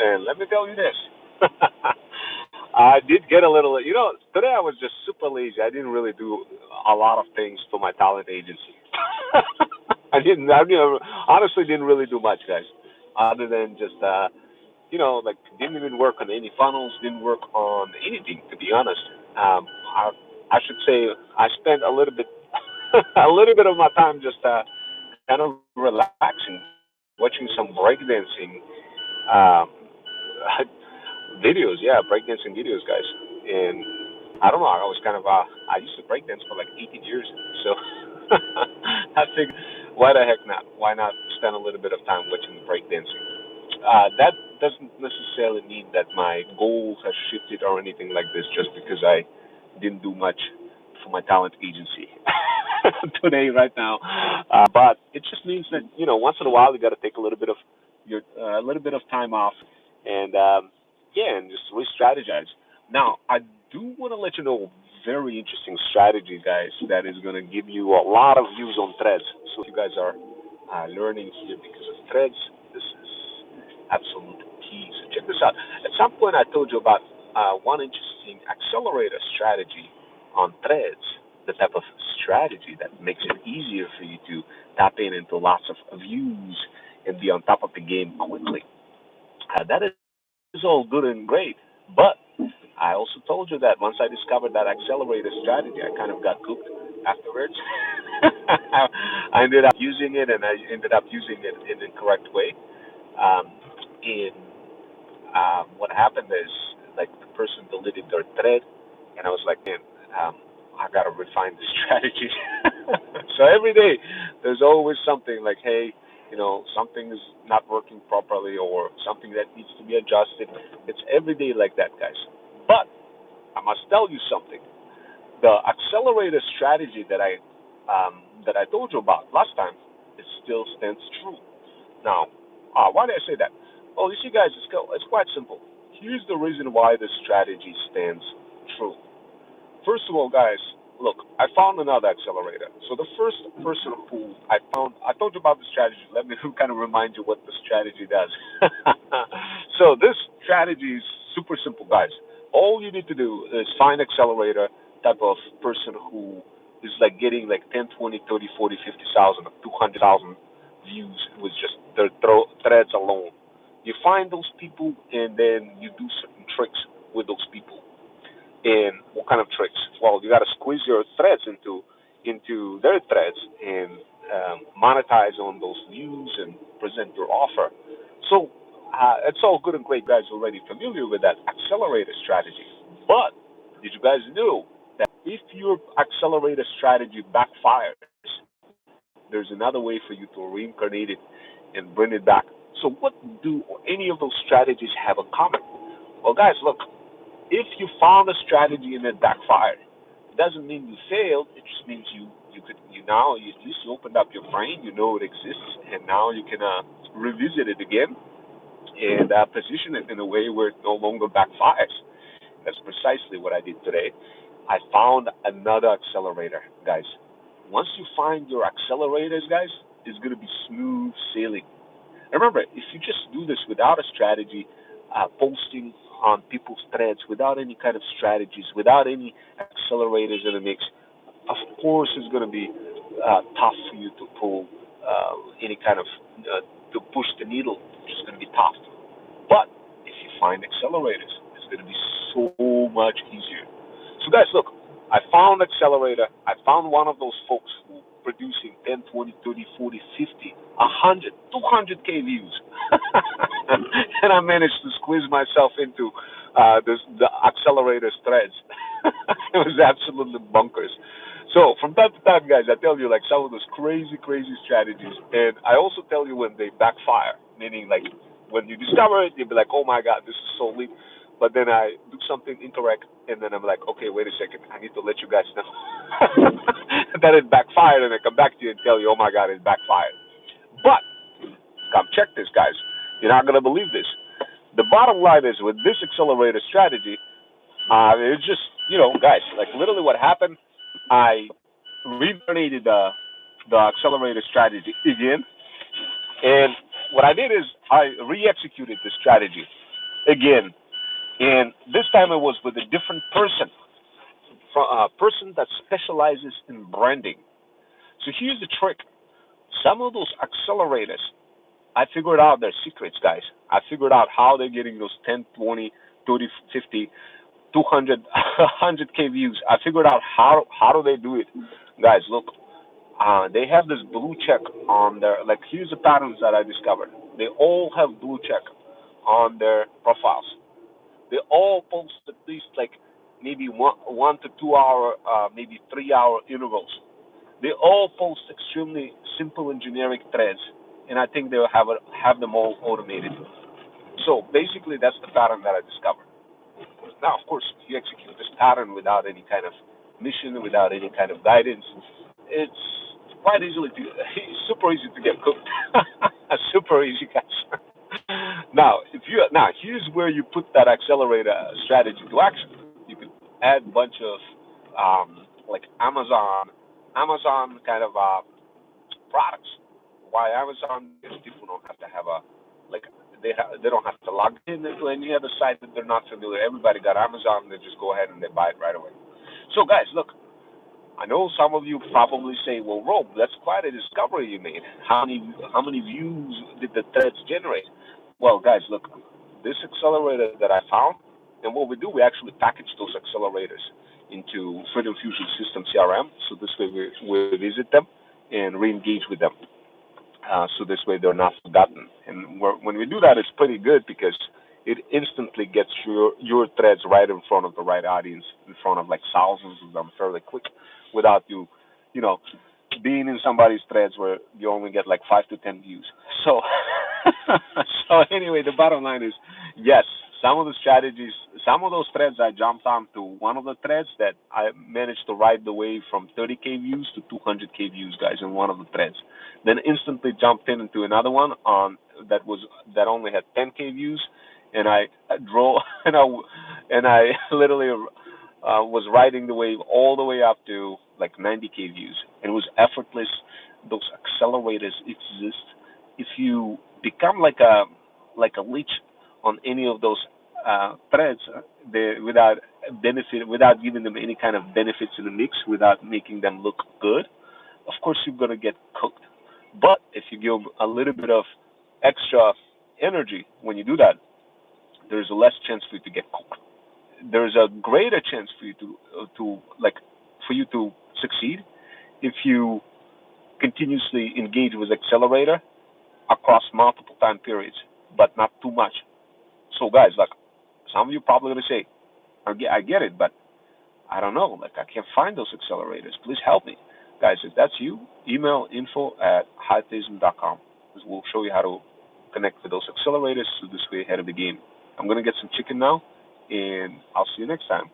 And let me tell you this. I did get a little, today I was just super lazy. I didn't really do a lot of things for my talent agency. Honestly didn't really do much, guys, other than just, like didn't even work on any funnels, didn't work on anything, to be honest. I should say I spent a little bit, a little bit of my time just kind of relaxing, watching some breakdancing um, videos. Yeah, breakdancing videos, guys. And I don't know. I was kind of I used to breakdance for like 18 years, so I figured, why the heck not? Why not spend a little bit of time watching breakdancing? That doesn't necessarily mean that my goals have shifted or anything like this just because I didn't do much for my talent agency today, right now. But it just means that once in a while you got to take a little bit of time off, and yeah, and just re-strategize. Now, I do want to let you know a very interesting strategy, guys, that is going to give you a lot of views on threads. So if you guys are learning here because of threads, this is absolute key. So check this out. At some point, I told you about one interesting accelerator strategy on threads, the type of strategy that makes it easier for you to tap into lots of views and be on top of the game quickly. That is all good and great, but I also told you that once I discovered that accelerator strategy, I kind of got cooked afterwards. I ended up using it, and I ended up using it in the correct way. And what happened is, like, the person deleted their thread, and I was like, man, I gotta refine the strategy. So every day, there's always something like, hey, something is not working properly or something that needs to be adjusted. It's every day like that, guys. But I must tell you something. The accelerator strategy that I told you about last time, it still stands true. Now, why did I say that? Well, you see, guys, it's quite simple. Here's the reason why this strategy stands true. First of all, guys, look, I found another accelerator. So the first person who I told you about the strategy. Let me kind of remind you what the strategy does. So this strategy is super simple, guys. All you need to do is find accelerator type of person who is like getting like 10, 20, 30, 40, 50,000, 200,000 views with just their threads alone. You find those people and then you do certain tricks with those people. And what kind of tricks? Well, you got to squeeze your threads into their threads and monetize on those views and present your offer. So it's all good and great. You guys are already familiar with that accelerator strategy. But did you guys know that if your accelerator strategy backfires, there's another way for you to reincarnate it and bring it back? So what do any of those strategies have in common? Well, guys, look, if you found a strategy and it backfired, it doesn't mean you failed. It just means you at least you opened up your brain, you know it exists, and now you can revisit it again and position it in a way where it no longer backfires. That's precisely what I did today. I found another accelerator, guys. Once you find your accelerators, guys, it's going to be smooth sailing. Remember, if you just do this without a strategy, posting on people's threads without any kind of strategies, without any accelerators in the mix, of course it's going to be tough for you to pull any kind of, to push the needle. It's just going to be tough. But if you find accelerators, it's going to be so much easier. So guys, look, I found accelerator. I found one of those folks who producing 10, 20, 30, 40, 50, 100, 200K views. And I managed to squeeze myself into the accelerator's threads. It was absolutely bonkers. So from time to time, guys, I tell you like some of those crazy, crazy strategies, and I also tell you when they backfire, meaning like when you discover it, you'll be like, oh my God, this is so elite. But then I do something incorrect, and then I'm like, okay, wait a second, I need to let you guys know that it backfired, and I come back to you and tell you, oh my God, it backfired. But come check this, guys. You're not gonna believe this. The bottom line is with this accelerator strategy, it's just guys, like literally what happened. I reincarnated the accelerator strategy again, and what I did is I re-executed the strategy. again. And this time it was with a different person, from a person that specializes in branding. So here's the trick. Some of those accelerators, I figured out their secrets, guys. I figured out how they're getting those 10, 20, 30, 50, 200, 100K views. I figured out how do they do it. Guys, look, they have this blue check on their, like, here's the patterns that I discovered. They all have blue check on their profiles. They all post at least like maybe 1 to 2 hour, maybe 3 hour intervals. They all post extremely simple and generic threads, and I think they'll have them all automated. So basically, that's the pattern that I discovered. Now, of course, if you execute this pattern without any kind of mission, without any kind of guidance, it's quite easily to, super easy to get cooked. Super easy, guys. Now here's where you put that accelerator strategy to action. You could add a bunch of like Amazon kind of products. Why Amazon? Because people don't have to have a like they don't have to log in to any other site that they're not familiar. Everybody got Amazon. They just go ahead and they buy it right away. So guys, look, I know some of you probably say, "Well, Rob, that's quite a discovery you made. How many views did the threads generate?" Well, guys, look, this accelerator that I found, and what we do, we actually package those accelerators into Freedom Fusion System CRM. So this way we visit them and re-engage with them. So this way they're not forgotten. And when we do that, it's pretty good because it instantly gets your threads right in front of the right audience, in front of like thousands of them fairly quick, without you know, being in somebody's threads where you only get like 5 to 10 views. So, so anyway, the bottom line is, yes, some of the strategies, some of those threads I jumped onto one of the threads that I managed to ride the wave from 30K views to 200K views, guys, in one of the threads. Then instantly jumped into another one on that only had 10K views, and I drove and I literally was riding the wave all the way up to like 90K views, and it was effortless. Those accelerators exist. If you become like a leech on any of those threads, without without giving them any kind of benefits in the mix, without making them look good, of course you're gonna get cooked. But if you give a little bit of extra energy when you do that, there's a less chance for you to get cooked. There's a greater chance for you to succeed if you continuously engage with accelerator across multiple time periods, but not too much. So guys, like, some of you probably gonna say, I get it, but I don't know, like, I can't find those accelerators. Please help me, guys. If that's you, email info@hightheism.com. We'll show you how to connect with those accelerators so this way ahead of the game. I'm gonna get some chicken now, and I'll see you next time.